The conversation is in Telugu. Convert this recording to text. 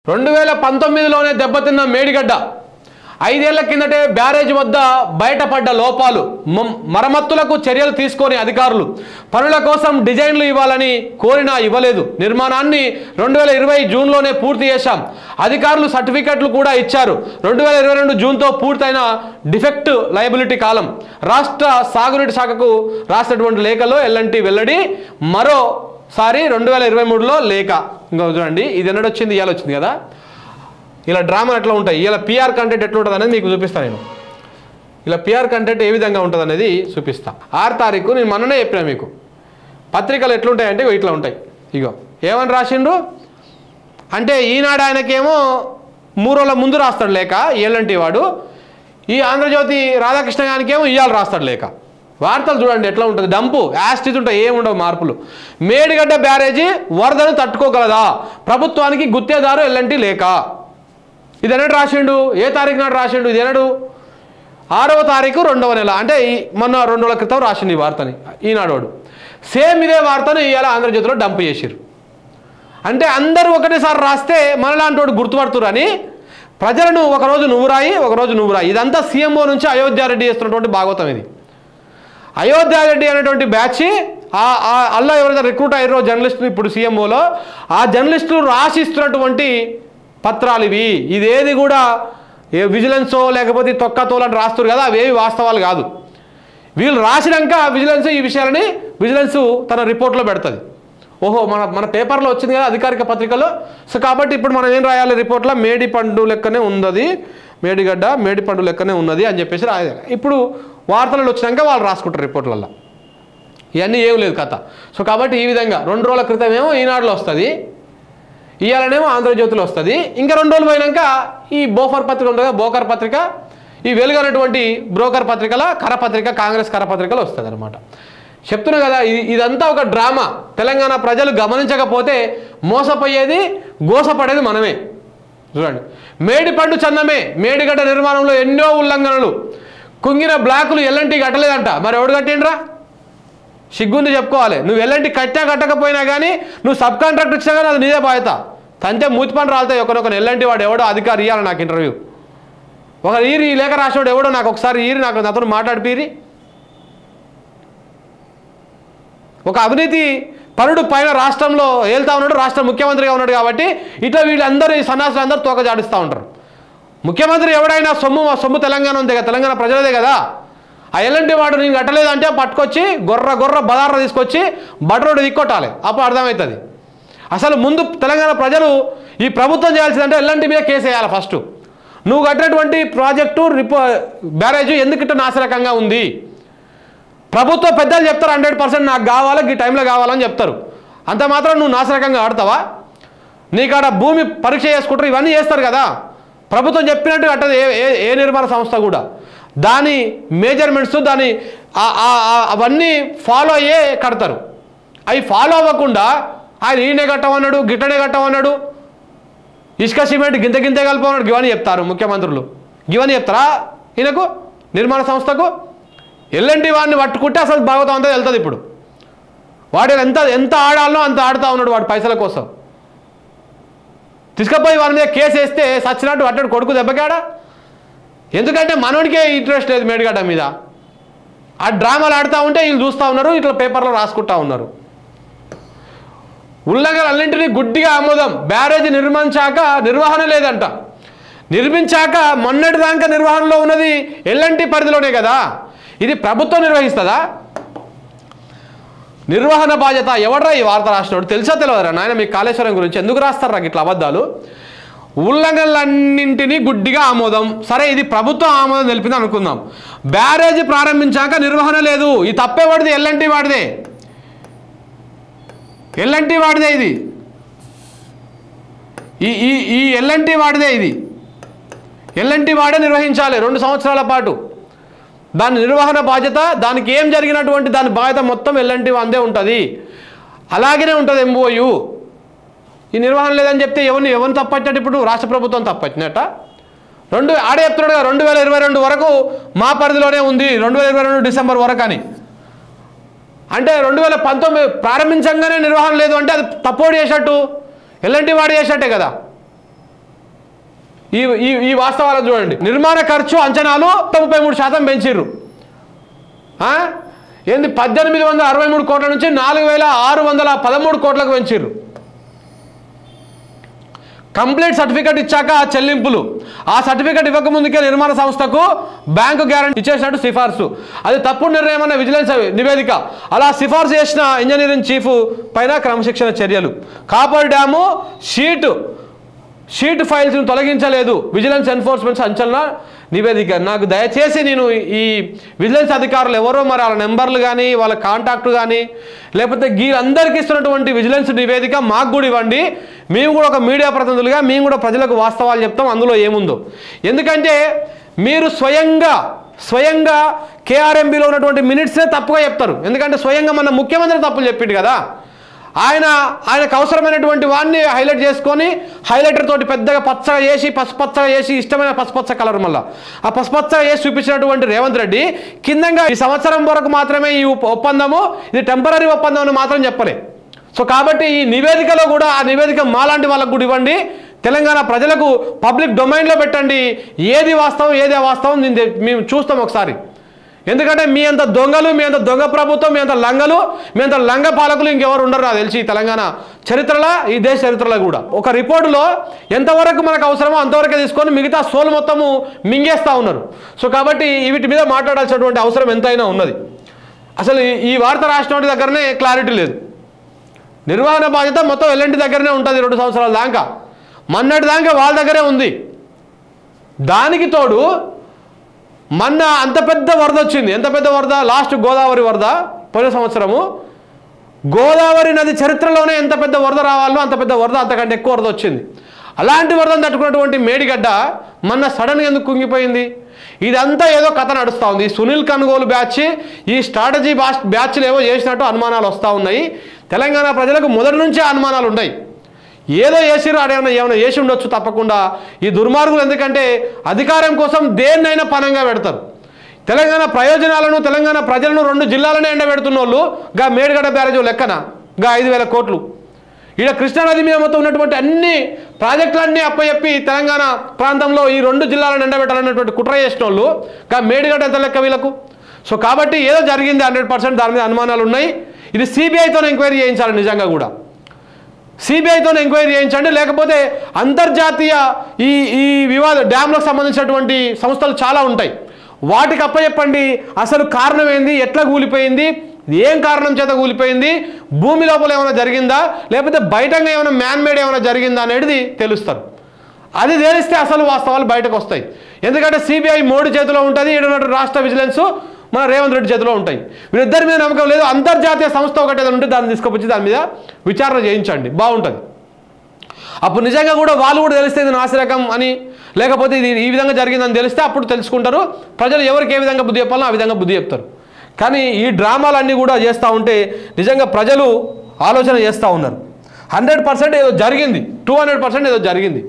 2019లోనే దెబ్బతిన్న మేడిగడ్డ 5 ఏళ్ల కిందటే బ్యారేజ్ వద్ద బయటపడ్డ లోపాలు మరమ్మతులకు చర్యలు తీసుకొని అధికారులు పనుల కోసం డిజైన్లు ఇవ్వాలని కోరినా ఇవ్వలేదు. నిర్మాణాన్ని 2020 జూన్లోనే పూర్తి చేశాం. అధికారులు సర్టిఫికెట్లు కూడా ఇచ్చారు. 2022 జూన్తో పూర్తయిన డిఫెక్ట్ లయబిలిటీ కాలం. రాష్ట్ర సాగునీటి శాఖకు రాసినటువంటి లేఖలో ఎల్ఎన్టీ వెల్లడి. మరోసారి 2023లో లేఖ. ఇంకా చూడండి, ఇది ఎన్నడొచ్చింది, ఇవాళ వచ్చింది కదా. ఇలా డ్రామాలు ఎట్లా ఉంటాయి, ఇలా పిఆర్ కంటెంట్ ఎట్లా ఉంటుంది అనేది మీకు చూపిస్తాను. నేను ఇలా పిఆర్ కంటెంట్ ఏ విధంగా ఉంటుంది అనేది చూపిస్తాను. 6 తారీఖు నేను మొన్ననే చెప్పినా మీకు. పత్రికలు ఎట్లుంటాయంటే ఇట్లా ఉంటాయి. ఇగో ఏమని రాసిండ్రు అంటే, ఈనాడు ఆయనకేమో 3 రోజుల ముందు రాస్తాడు లేక ఎల్ఎన్టీ వాడు, ఈ ఆంధ్రజ్యోతి రాధాకృష్ణ గారికేమో ఇవాళ రాస్తాడు లేక. వార్తలు చూడండి ఎట్లా ఉంటుంది, డంపు యాస్టిజ్ ఉంటాయి, ఏముండవు మార్పులు. మేడిగడ్డ బ్యారేజీ వరదను తట్టుకోగలదా, ప్రభుత్వానికి గుత్తేదారు ఎల్ఎన్టీ లేక. ఇది ఎన్నడు రాసిండు, ఏ తారీఖు నాడు రాసిండు, ఇది ఎన్నడు 6వ తారీఖు 2వ నెల, అంటే మొన్న 2 రోజుల క్రితం రాసిండు ఈ వార్తని ఈనాడోడు. సేమ్ ఇదే వార్తను ఇవాళ ఆంధ్రజ్యోతిలో డంప్ చేసిరు. అంటే అందరూ ఒకటేసారి రాస్తే మనలాంటి వాడు గుర్తుపడుతురని ప్రజలను ఒకరోజు నువ్వు రాయి, ఒకరోజు నువ్వు రాయి. ఇదంతా సీఎంఓ నుంచి అయోధ్యారెడ్డి చేస్తున్నటువంటి భాగవతం ఇది. అయోధ్యారెడ్డి అనేటువంటి బ్యాచ్ అల్లా ఎవరైతే రిక్రూట్ అయ్యారో జర్నలిస్టులు ఇప్పుడు సీఎంఓలో, ఆ జర్నలిస్టులు రాసిస్తున్నటువంటి పత్రాలు ఇవి. ఇదేది కూడా ఏ విజిలెన్సో లేకపోతే తొక్కతోలని రాస్తారు కదా, అవేవి వాస్తవాలు కాదు. వీళ్ళు రాసినాక విజిలెన్స్ ఈ విషయాలని తన రిపోర్ట్లో పెడుతుంది. ఓహో మన పేపర్లో వచ్చింది కదా అధికారిక పత్రికలో, సో కాబట్టి ఇప్పుడు మనం ఏం రాయాలి రిపోర్ట్లో, మేడిపండు లెక్కనే ఉన్నది, మేడిగడ్డ మేడిపండు లెక్కనే ఉన్నది అని చెప్పేసి రాయాలి. ఇప్పుడు వార్తలు వచ్చినాక వాళ్ళు రాసుకుంటారు రిపోర్ట్లలో. ఇవన్నీ ఏం లేదు కథ. సో కాబట్టి ఈ విధంగా 2 రోజుల క్రితం ఏమో ఈనాడులో వస్తుంది, ఇవాళనేమో ఆంధ్రజ్యోతిలో వస్తుంది. ఇంకా 2 రోజులు పోయినాక ఈ బోఫర్ పత్రిక ఉంటుంది కదా, బోకర్ పత్రిక, ఈ వెలుగు అనేటువంటి బ్రోకర్ పత్రికల కరపత్రిక, కాంగ్రెస్ కరపత్రికలు వస్తుంది అనమాట. చెప్తున్నా కదా, ఇదంతా ఒక డ్రామా. తెలంగాణ ప్రజలు గమనించకపోతే మోసపోయేది గోసపడేది మనమే. చూడండి, మేడిపండు చందమే, మేడిగడ్డ నిర్మాణంలో ఎన్నో ఉల్లంఘనలు, కుంగిన బ్లాకులు ఎల్ఎన్టీ కట్టలేదంట. మరి ఎవడు కట్టిండ్రా, సిగ్గుంది చెప్పుకోవాలి. నువ్వు ఎల్ఎన్టీ కట్టకపోయినా కానీ నువ్వు సబ్ కాంట్రాక్ట్ ఇచ్చినా కానీ అది నీదే బాధ్యత. తంతే మూతి పని రాలుతాయి. ఒకరొకరు ఎల్ఎన్టీ వాడు ఎవడో అధికారి ఇవ్వాలి నాకు ఇంటర్వ్యూ. ఒక ఈ లేఖ రాసినోడు ఎవడో నాకు ఒకసారి నాతో మాట్లాడిపీరి. ఒక అవినీతి పరుడు పైన రాష్ట్రంలో వెళ్తా ఉన్నాడు, రాష్ట్ర ముఖ్యమంత్రిగా ఉన్నాడు కాబట్టి ఇట్లా వీళ్ళందరూ ఈ సన్నాసులు అందరూ తోక జాడిస్తూ ఉంటారు. ముఖ్యమంత్రి ఎవడైనా సొమ్ము తెలంగాణ ఉంది కదా, తెలంగాణ ప్రజలదే కదా. ఆ ఎల్ఎన్టీ వాడు నేను కట్టలేదంటే పట్టుకొచ్చి గొర్ర బదార తీసుకొచ్చి బట్రోడు దిక్కొట్టాలి, అప్పుడు అర్థమవుతుంది. అసలు ముందు తెలంగాణ ప్రజలు ఈ ప్రభుత్వం చేయాల్సిందంటే ఎల్ఎన్టీ మీద కేసు వేయాలి ఫస్ట్. నువ్వు కట్టినటువంటి ప్రాజెక్టు బ్యారేజ్ ఎందుకు ఇట్లా నాశరకంగా ఉంది, ప్రభుత్వ పెద్దలు చెప్తారు 100% నాకు కావాలి, ఈ టైంలో కావాలని చెప్తారు. అంత మాత్రం నువ్వు నాశరకంగా ఆడతావా? నీకాడ భూమి పరీక్ష చేసుకుంటారు, ఇవన్నీ చేస్తారు కదా. ప్రభుత్వం చెప్పినట్టు కట్టదు ఏ నిర్మాణ సంస్థ కూడా. దాని మేజర్మెంట్స్ దాని అవన్నీ ఫాలో అయ్యే కడతారు. అవి ఫాలో అవ్వకుండా ఆయన ఈయనే కట్టమన్నాడు, గిట్టనే కట్టమన్నాడు, ఇసుక సిమెంట్ గింతే కలపమన్నాడు, గివని చెప్తారు ముఖ్యమంత్రులు. గివని చెప్తారా ఈయనకు నిర్మాణ సంస్థకు? ఎల్ఎన్టీ వాడిని పట్టుకుంటే అసలు భాగవతం అంతా వెళ్తుంది. ఇప్పుడు వాడు ఎంత ఆడాలనో అంత ఆడుతూ ఉన్నాడు వాడు పైసల కోసం. తీసుకపోయి వాడి మీద కేసు వేస్తే సచ్చినట్టు అట్టడు కొడుకు దెబ్బకాడా. ఎందుకంటే మనోడికే ఇంట్రెస్ట్ లేదు మేడిగడ్డ మీద. ఆ డ్రామాలు ఆడుతూ ఉంటే వీళ్ళు చూస్తూ ఉన్నారు, ఇట్లా పేపర్లో రాసుకుంటూ ఉన్నారు. ఉల్లంఘనలన్నింటినీ గుడ్డిగా ఆమోదం. బ్యారేజ్ నిర్మించాక నిర్వహణ లేదంట. నిర్మించాక మొన్నటిదాకా నిర్వహణలో ఉన్నది ఎల్ఎన్టీ పరిధిలోనే కదా. ఇది ప్రభుత్వం నిర్వహిస్తుందా? నిర్వహణ బాధ్యత ఎవడరా ఈ వార్త రాసినాడు? తెలుసా తెలియదురా నాయన మీకు కాళేశ్వరం గురించి? ఎందుకు రాస్తారా ఇట్లా అబద్ధాలు? ఉల్లంఘనలన్నింటినీ గుడ్డిగా ఆమోదం. సరే, ఇది ప్రభుత్వం ఆమోదం తెలిపింది అనుకుందాం. బ్యారేజ్ ప్రారంభించాక నిర్వహణ లేదు. ఈ తప్పేవాడిది ఎల్ఎన్టీ వాడిదే. ఎల్ఎన్టీ వాడిదే ఇది. ఈ ఎల్ఎన్టీ వాడిదే ఇది. ఎల్ఎన్టీ వాడే నిర్వహించాలి 2 సంవత్సరాల పాటు. దాని నిర్వహణ బాధ్యత, దానికి ఏం జరిగినటువంటి దాని బాధ్యత మొత్తం ఎల్ఎన్టీ అందే ఉంటుంది. అలాగనే ఉంటుంది ఎంఓయు. ఈ నిర్వహణ లేదని చెప్తే ఎవరిని తప్పట్టినట్టు? ఇప్పుడు రాష్ట్ర ప్రభుత్వం తప్పట్టినట్ట. ఆడే చెప్తున్నాడు కదా 2022 వరకు మా పరిధిలోనే ఉంది, 2022 డిసెంబర్ వరకు అని. అంటే 2019 ప్రారంభించంగానే నిర్వహణ లేదు అంటే అది తప్పోడు చేసినట్టు, ఎల్ఎన్టీ వాడు చేసినట్టే కదా. ఈ ఈ ఈ వాస్తవాలను చూడండి. నిర్మాణ ఖర్చు అంచనాలు 33% పెంచిర్రు. ఏంది 1863 కోట్ల నుంచి 4613 కోట్లకు పెంచిర్రు. కంప్లీట్ సర్టిఫికెట్ ఇచ్చాక చెల్లింపులు, ఆ సర్టిఫికెట్ ఇవ్వకముందుకే నిర్మాణ సంస్థకు బ్యాంకు గ్యారంటీ ఇచ్చేసినట్టు సిఫార్సు. అది తప్పుడు నిర్ణయం అన్న విజిలెన్స్ నివేదిక. అలా సిఫార్సు చేసిన ఇంజనీరింగ్ చీఫ్ పైన క్రమశిక్షణ చర్యలు. కాపర్ డ్యాము షీట్ ఫైల్స్ను తొలగించలేదు, విజిలెన్స్ ఎన్ఫోర్స్మెంట్ సంచలన నివేదిక. నాకు దయచేసి నేను ఈ విజిలెన్స్ అధికారులు ఎవరో మరి వాళ్ళ నెంబర్లు కానీ వాళ్ళ కాంటాక్ట్ కానీ లేకపోతే వీళ్ళందరికీ ఇస్తున్నటువంటి విజిలెన్స్ నివేదిక మాకు కూడా ఇవ్వండి. మేము కూడా ఒక మీడియా ప్రతినిధులుగా మేము కూడా ప్రజలకు వాస్తవాలు చెప్తాం అందులో ఏముందో. ఎందుకంటే మీరు స్వయంగా కేఆర్ఎంబీలో ఉన్నటువంటి మినిట్స్నే తప్పుగా చెప్తారు. ఎందుకంటే స్వయంగా మన ముఖ్యమంత్రి తప్పులు చెప్పిండు కదా. ఆయనకు అవసరమైనటువంటి వాడిని హైలైట్ చేసుకొని హైలైటర్ తోటి పెద్దగా పచ్చగా చేసి పసుపచ్చగా చేసి ఇష్టమైన పసుపచ్చ కలర్ మళ్ళీ ఆ పసుపచ్చగా చేసి చూపించినటువంటి రేవంత్ రెడ్డి కిందంగా ఈ సంవత్సరం వరకు మాత్రమే ఈ ఒప్పందము ఇది టెంపరీ ఒప్పందం అని మాత్రం చెప్పలే. సో కాబట్టి ఈ నివేదికలో కూడా ఆ నివేదిక మాలాంటి వాళ్ళకు కూడా ఇవ్వండి. తెలంగాణ ప్రజలకు పబ్లిక్ డొమైన్లో పెట్టండి. ఏది వాస్తవం ఏది అవాస్తవం మేము చూస్తాం ఒకసారి. ఎందుకంటే మీ అంత దొంగలు, మీ అంత దొంగ ప్రభుత్వం, మీ అంత లంగలు, మీ అంత లంగ పాలకులు ఇంకెవరు ఉండరు నాకు తెలిసి తెలంగాణ చరిత్రలో, ఈ దేశ చరిత్రలో కూడా. ఒక రిపోర్టులో ఎంతవరకు మనకు అవసరమో అంతవరకే తీసుకొని మిగతా సోలు మొత్తము మింగేస్తూ ఉన్నారు. సో కాబట్టి వీటి మీద మాట్లాడాల్సినటువంటి అవసరం ఎంతైనా ఉన్నది. అసలు ఈ వార్త రాష్ట్రం దగ్గరనే క్లారిటీ లేదు. నిర్వహణ బాధ్యత మొత్తం ఎల్ఎన్టీ దగ్గరనే ఉంటుంది 2 సంవత్సరాల దాకా. మొన్నటి దాకా వాళ్ళ దగ్గరే ఉంది. దానికి తోడు మొన్న అంత పెద్ద వరద వచ్చింది. ఎంత పెద్ద వరద? లాస్ట్ గోదావరి వరద పోయిన సంవత్సరము. గోదావరి నది చరిత్రలోనే ఎంత పెద్ద వరద రావాలో అంత పెద్ద వరద, అంతకంటే ఎక్కువ వరద వచ్చింది. అలాంటి వరదను తట్టుకున్నటువంటి మేడిగడ్డ మొన్న సడన్గా ఎందుకు కుంగిపోయింది? ఇదంతా ఏదో కథ నడుస్తూ ఉంది. సునీల్ కనుగోలు బ్యాచ్, ఈ స్ట్రాటజీ బ్యాచ్లు ఏవో చేసినట్టు అనుమానాలు వస్తూ ఉన్నాయి. తెలంగాణ ప్రజలకు మొదటి నుంచే అనుమానాలు ఉన్నాయి. ఏదో చేసిరు ఏమైనా చేసి ఉండొచ్చు తప్పకుండా. ఈ దుర్మార్గులు ఎందుకంటే అధికారం కోసం దేన్నైనా పనంగా పెడతారు. తెలంగాణ ప్రయోజనాలను, తెలంగాణ ప్రజలను 2 జిల్లాలనే ఎండబెడుతున్న వాళ్ళు గా మేడిగడ్డ బ్యారేజ్ లెక్కన గా 5,000 కోట్లు. ఇక్కడ కృష్ణానది మీద మొత్తం ఉన్నటువంటి అన్ని ప్రాజెక్టులన్నీ అప్పచెప్పి తెలంగాణ ప్రాంతంలో ఈ 2 జిల్లాలను ఎండబెట్టాలన్నటువంటి కుట్ర చేసిన వాళ్ళు గా మేడిగడ్డ ఎంత లెక్క వీళ్ళకు. సో కాబట్టి ఏదో జరిగింది 100%, దాని మీద అనుమానాలు ఉన్నాయి. ఇది సిబిఐతో ఎంక్వైరీ చేయించాలి. నిజంగా కూడా సిబిఐతో ఎంక్వైరీ చేయించండి. లేకపోతే అంతర్జాతీయ ఈ వివాద డ్యామ్లకు సంబంధించినటువంటి సంస్థలు చాలా ఉంటాయి, వాటికి అప్పచెప్పండి. అసలు కారణం ఏంది, ఎట్లా కూలిపోయింది, ఏం కారణం చేత కూలిపోయింది, భూమి లోపల ఏమైనా జరిగిందా లేకపోతే బయటంగా ఏమైనా మ్యాన్మేడ్ ఏమైనా జరిగిందా అనేది తెలుస్తారు. అది తెలిస్తే అసలు వాస్తవాలు బయటకు వస్తాయి. ఎందుకంటే సిబిఐ మోడీ చేతిలో ఉంటుంది, ఇక్కడ రాష్ట్ర విజిలెన్స్ మన రేవంత్ రెడ్డి చేతిలో ఉంటాయి. వీళ్ళిద్దరి మీద నమ్మకం లేదు. అంతర్జాతీయ సంస్థ ఒకటి ఏదైనా ఉంటే దాన్ని తీసుకొచ్చి దాని మీద విచారణ చేయించండి, బాగుంటుంది. అప్పుడు నిజంగా కూడా వాళ్ళు కూడా తెలిస్తే ఇది నాసిరకం అని, లేకపోతే ఇది ఈ విధంగా జరిగిందని తెలిస్తే అప్పుడు తెలుసుకుంటారు. ప్రజలు ఎవరికి ఏ విధంగా బుద్ధి చెప్పాలో ఆ విధంగా బుద్ధి చెప్తారు. కానీ ఈ డ్రామాలన్నీ కూడా చేస్తూ ఉంటే నిజంగా ప్రజలు ఆలోచన చేస్తూ ఉన్నారు. 100% ఏదో జరిగింది, 200% ఏదో జరిగింది.